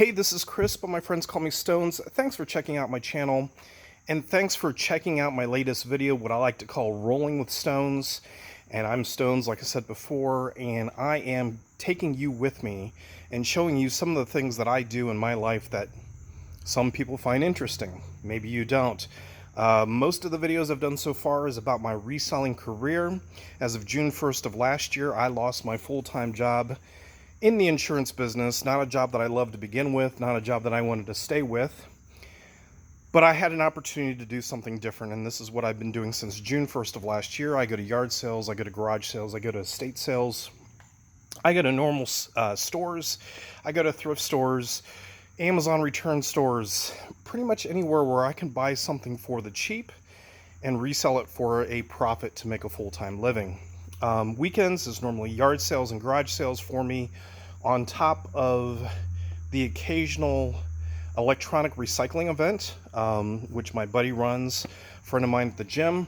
Hey, this is Chris, but my friends call me Stones. Thanks for checking out my channel, and thanks for checking out my latest video, what I like to call Rolling with Stones. And I'm Stones, like I said before, and I am taking you with me and showing you some of the things that I do in my life that some people find interesting. Maybe you don't. Most of the videos I've done so far is about my reselling career. As of June 1st of last year, I lost my full-time job in the insurance business. Not a job that I loved to begin with, not a job that I wanted to stay with, but I had an opportunity to do something different, and this is what I've been doing since June 1st of last year. I go to yard sales, I go to garage sales, I go to estate sales, I go to normal stores, I go to thrift stores, Amazon return stores, pretty much anywhere where I can buy something for the cheap and resell it for a profit to make a full-time living. Weekends is normally yard sales and garage sales for me, on top of the occasional electronic recycling event, which my buddy runs, a friend of mine at the gym.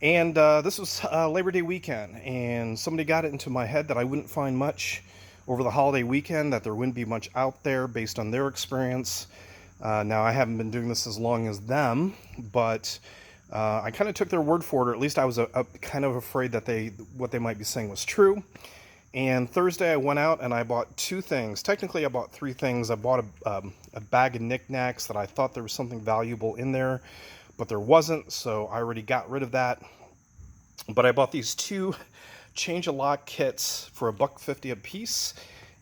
And this was Labor Day weekend, and somebody got it into my head that I wouldn't find much over the holiday weekend, that there wouldn't be much out there based on their experience. Now, I haven't been doing this as long as them, but I kind of took their word for it, or at least I was kind of afraid that what they might be saying was true. And Thursday I went out and I bought two things. Technically I bought three things. I bought a bag of knickknacks that I thought there was something valuable in there, but there wasn't, so I already got rid of that. But I bought these two change a lock kits for $1.50 a piece,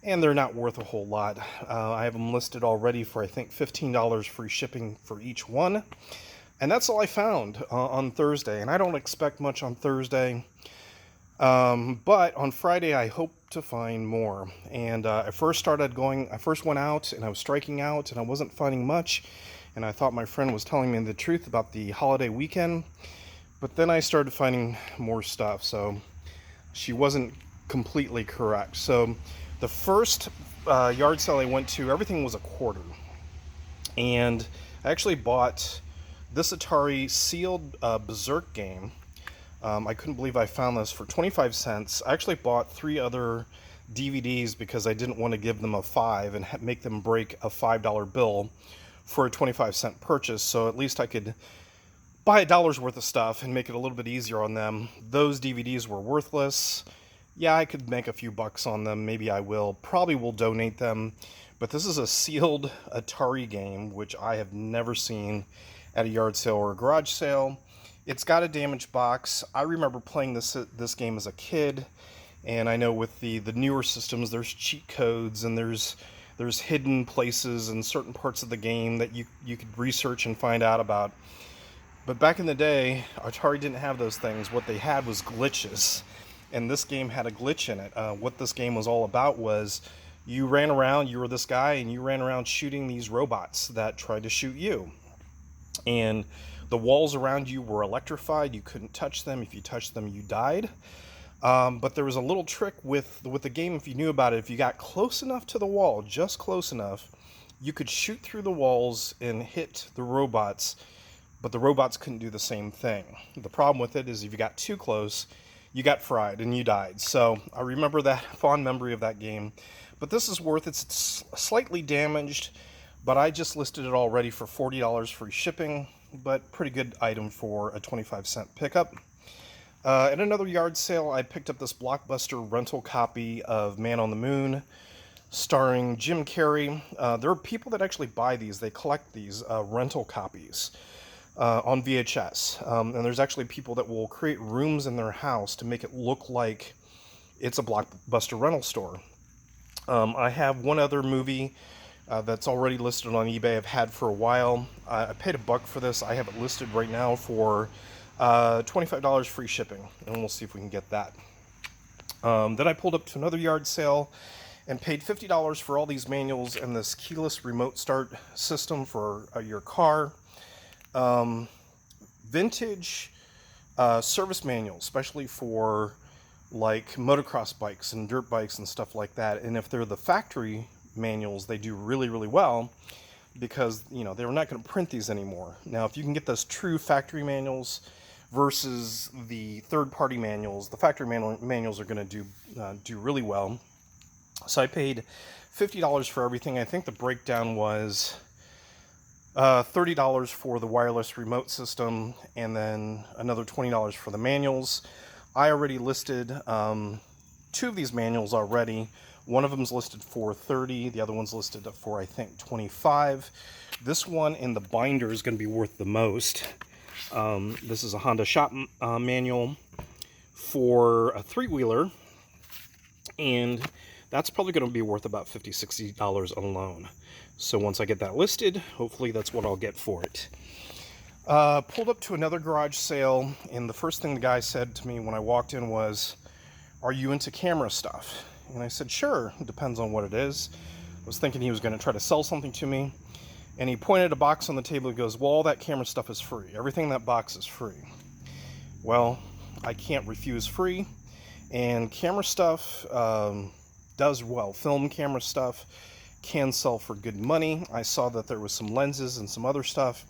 and they're not worth a whole lot. I have them listed already for, I think, $15 free shipping for each one. And that's all I found on Thursday, and I don't expect much on Thursday. But on Friday, I hope to find more. And I first went out and I was striking out and I wasn't finding much. And I thought my friend was telling me the truth about the holiday weekend. But then I started finding more stuff. So she wasn't completely correct. So the first yard sale I went to, everything was a quarter. And I actually bought this Atari sealed Berserk game. I couldn't believe I found this for 25 cents. I actually bought three other DVDs because I didn't want to give them a $5 and make them break a $5 bill for a 25-cent purchase. So at least I could buy $1 worth of stuff and make it a little bit easier on them. Those DVDs were worthless. Yeah, I could make a few bucks on them. Maybe I will. Probably will donate them. But this is a sealed Atari game, which I have never seen at a yard sale or a garage sale. It's got a damaged box. I remember playing this game as a kid, and I know with the newer systems, there's cheat codes and there's hidden places in certain parts of the game that you could research and find out about. But back in the day, Atari didn't have those things. What they had was glitches, and this game had a glitch in it. What this game was all about was you ran around, you were this guy, and you ran around shooting these robots that tried to shoot you. And the walls around you were electrified. You couldn't touch them. If you touched them, you died. But there was a little trick with the game, if you knew about it. If you got close enough to the wall, just close enough, you could shoot through the walls and hit the robots, but the robots couldn't do the same thing. The problem with it is if you got too close, you got fried and you died. So I remember that fond memory of that game. But this is it's slightly damaged, but I just listed it already for $40 free shipping, but pretty good item for a 25-cent pickup. At another yard sale, I picked up this Blockbuster rental copy of Man on the Moon, starring Jim Carrey. There are people that actually buy these. They collect these rental copies on VHS. And there's actually people that will create rooms in their house to make it look like it's a Blockbuster rental store. I have one other movie that's already listed on eBay. I've had for a while. I paid $1 for this. I have it listed right now for $25 free shipping, and we'll see if we can get that. Then I pulled up to another yard sale and paid $50 for all these manuals and this keyless remote start system for your car. Vintage service manuals, especially for like motocross bikes and dirt bikes and stuff like that. And if they're the factory manuals, they do really, really well because, they're not going to print these anymore. Now, if you can get those true factory manuals versus the third-party manuals, the factory manuals are going to do really well. So I paid $50 for everything. I think the breakdown was $30 for the wireless remote system, and then another $20 for the manuals. I already listed two of these manuals already. One of them's listed for $30, the other one's listed for, I think, $25. This one in the binder is going to be worth the most. This is a Honda shop manual for a three-wheeler, and that's probably going to be worth about $50, $60 alone. So once I get that listed, hopefully that's what I'll get for it. Pulled up to another garage sale, and the first thing the guy said to me when I walked in was, "Are you into camera stuff?" And I said, "Sure, it depends on what it is." I was thinking he was going to try to sell something to me, and he pointed a box on the table and goes, "Well, all that camera stuff is free. Everything in that box is free." Well, I can't refuse free, and camera stuff does well. Film camera stuff can sell for good money. I saw that there was some lenses and some other stuff.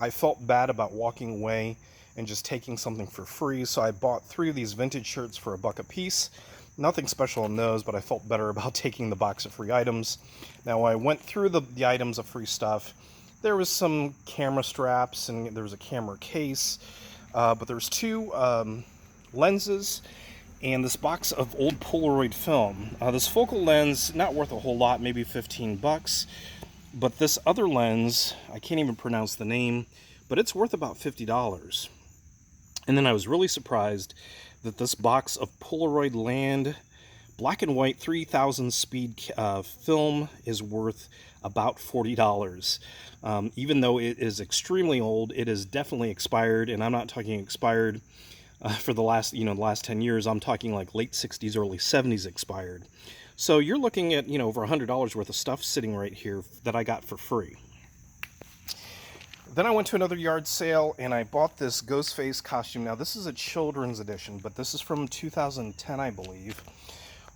I felt bad about walking away and just taking something for free, so I bought 3 of these vintage shirts for $1 a piece. Nothing special in those, but I felt better about taking the box of free items. Now, when I went through the items of free stuff, there was some camera straps and there was a camera case, but there was 2 lenses and this box of old Polaroid film. This focal lens, not worth a whole lot, maybe $15. But this other lens, I can't even pronounce the name, but it's worth about $50. And then I was really surprised that this box of Polaroid Land black and white 3000 speed film is worth about $40. Even though it is extremely old, it is definitely expired, and I'm not talking expired for the last 10 years. I'm talking like late 60s, early 70s expired. So you're looking at, over $100 worth of stuff sitting right here that I got for free. Then I went to another yard sale and I bought this Ghostface costume. Now this is a children's edition, but this is from 2010, I believe.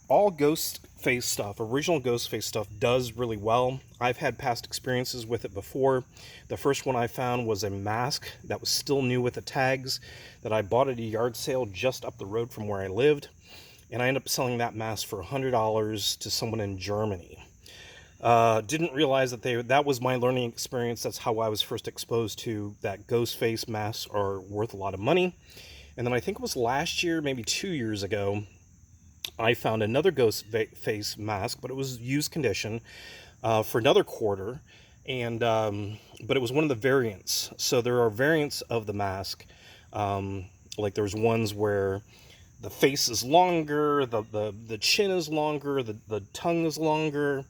All Ghostface stuff, original Ghostface stuff, does really well. I've had past experiences with it before. The first one I found was a mask that was still new with the tags that I bought at a yard sale just up the road from where I lived. And I ended up selling that mask for $100 to someone in Germany. Didn't realize that was my learning experience. That's how I was first exposed to that Ghostface masks are worth a lot of money. And then I think it was last year, maybe 2 years ago, I found another Ghostface mask, but it was used condition for another quarter. And but it was one of the variants. So there are variants of the mask. Like there's ones where the face is longer, the chin is longer, the tongue is longer,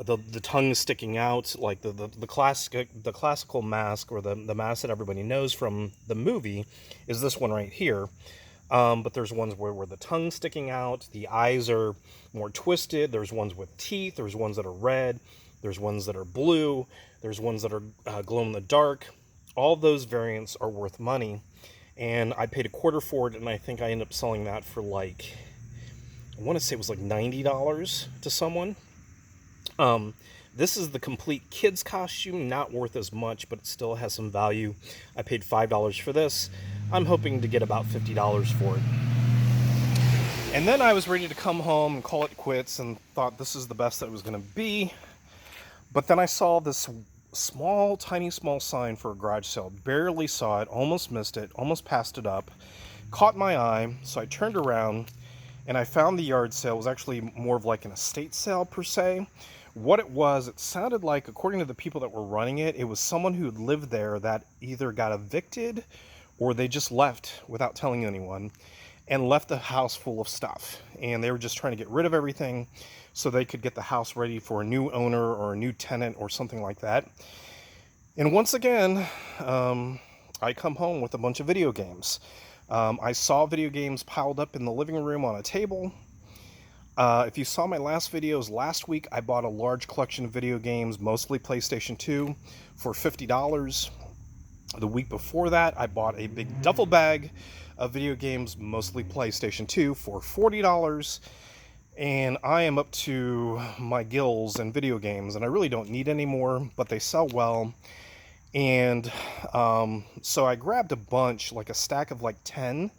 the tongue is sticking out. Like the classical mask, or the mask that everybody knows from the movie, is this one right here. But there's ones where the tongue's sticking out, the eyes are more twisted. There's ones with teeth. There's ones that are red. There's ones that are blue. There's ones that are glow in the dark. All those variants are worth money. And I paid $25 for it, and I think I ended up selling that for like, I want to say it was like $90 to someone. This is the complete kids costume, not worth as much, but it still has some value. I paid $5 for this. I'm hoping to get about $50 for it. And then I was ready to come home and call it quits and thought this is the best that it was going to be. But then I saw this tiny small sign for a garage sale. Barely saw it, almost missed it, almost passed it up. Caught my eye, so I turned around and I found the yard sale. It was actually more of like an estate sale per se. What it was, it sounded like, according to the people that were running it, it was someone who lived there that either got evicted or they just left without telling anyone and left the house full of stuff. And they were just trying to get rid of everything so they could get the house ready for a new owner or a new tenant or something like that. And once again, I come home with a bunch of video games. I saw video games piled up in the living room on a table. If you saw my last videos last week, I bought a large collection of video games, mostly PlayStation 2, for $50. The week before that, I bought a big duffel bag of video games, mostly PlayStation 2, for $40. And I am up to my gills in video games, and I really don't need any more, but they sell well. And so I grabbed a bunch, like a stack of like 10,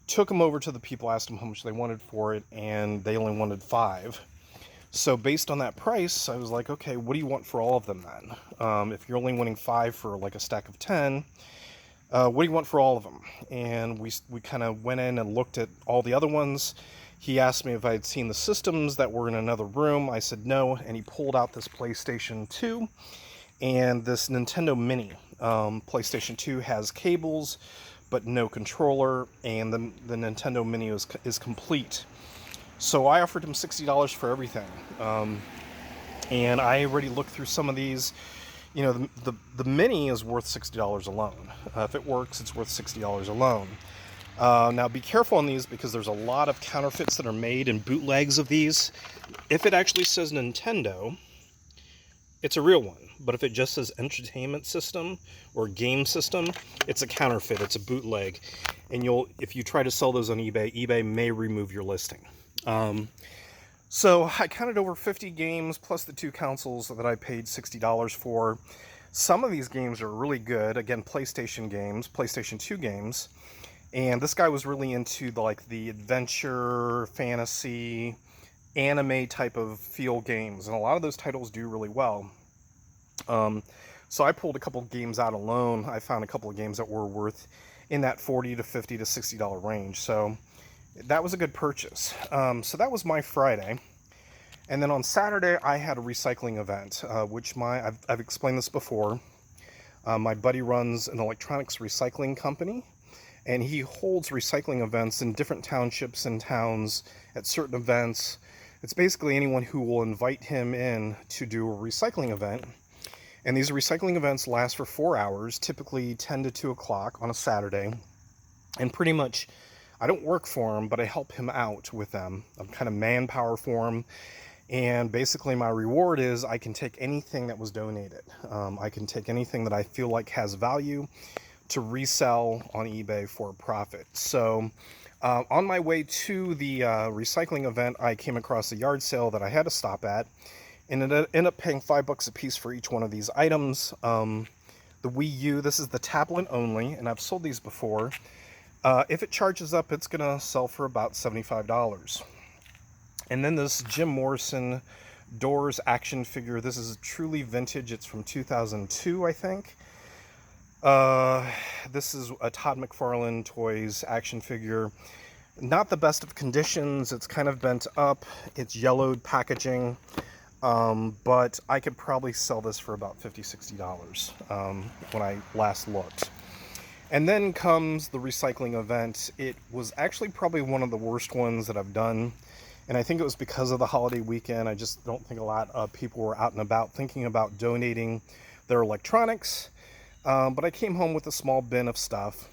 took them over to the people, asked them how much they wanted for it, and they only wanted 5. So based on that price, I was like, okay, what do you want for all of them then? If you're only wanting 5 for like a stack of 10, what do you want for all of them? And we kind of went in and looked at all the other ones. He asked me if I had seen the systems that were in another room. I said no, and he pulled out this PlayStation 2 and this Nintendo Mini. PlayStation 2 has cables, but no controller, and the Nintendo Mini is complete. So I offered him $60 for everything. And I already looked through some of these. You know, the Mini is worth $60 alone. If it works, it's worth $60 alone. Now be careful on these because there's a lot of counterfeits that are made and bootlegs of these. If it actually says Nintendo, it's a real one. But if it just says entertainment system or game system, it's a counterfeit, it's a bootleg. And if you try to sell those on eBay, eBay may remove your listing. So I counted over 50 games plus the 2 consoles that I paid $60 for. Some of these games are really good. Again, PlayStation games, PlayStation 2 games. And this guy was really into the adventure, fantasy, anime type of feel games. And a lot of those titles do really well. So I pulled a couple games out alone. I found a couple of games that were worth in that $40 to $50 to $60 range. So that was a good purchase. So that was my Friday. And then on Saturday, I had a recycling event, which I've explained this before. My buddy runs an electronics recycling company, and he holds recycling events in different townships and towns at certain events. It's basically anyone who will invite him in to do a recycling event. And these recycling events last for 4 hours, typically 10 to 2 o'clock on a Saturday. And pretty much, I don't work for him, but I help him out with them. I'm kind of manpower for him. And basically my reward is I can take anything that was donated. I can take anything that I feel like has value to resell on eBay for a profit. So on my way to the recycling event, I came across a yard sale that I had to stop at. And it ended up paying $5 a piece for each one of these items. The Wii U, this is the tablet only, and I've sold these before. If it charges up, it's going to sell for about $75. And then this Jim Morrison Doors action figure. This is truly vintage. It's from 2002, I think. This is a Todd McFarlane Toys action figure. Not the best of conditions. It's kind of bent up. It's yellowed packaging. But I could probably sell this for about $50, $60 when I last looked. And then comes the recycling event. It was actually probably one of the worst ones that I've done. And I think it was because of the holiday weekend. I just don't think a lot of people were out and about thinking about donating their electronics. But I came home with a small bin of stuff.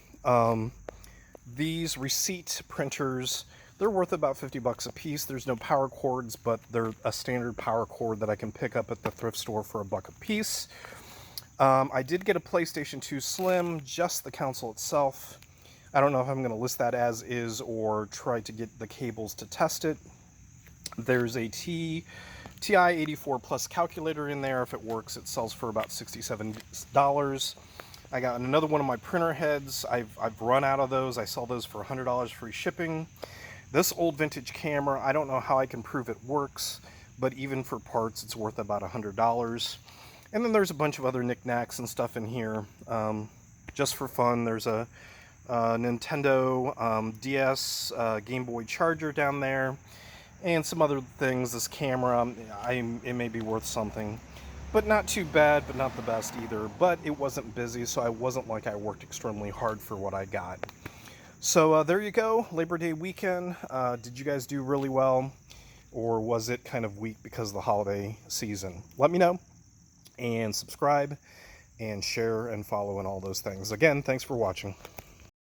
These receipt printers, they're worth about $50 a piece. There's no power cords, but they're a standard power cord that I can pick up at the thrift store for $1 a piece. I did get a PlayStation 2 Slim, just the console itself. I don't know if I'm going to list that as is or try to get the cables to test it. There's a TI-84 Plus calculator in there. If it works, it sells for about $67. I got another one of my printer heads. I've run out of those. I sell those for $100 free shipping. This old vintage camera, I don't know how I can prove it works, but even for parts, it's worth about $100. And then there's a bunch of other knickknacks and stuff in here. Just for fun, there's a Nintendo DS Game Boy charger down there. And some other things. This camera, it may be worth something. But not too bad, but not the best either. But it wasn't busy, so I wasn't like I worked extremely hard for what I got. So there you go, Labor Day weekend. Did you guys do really well? Or was it kind of weak because of the holiday season? Let me know. And subscribe, and share, and follow, and all those things. Again, thanks for watching.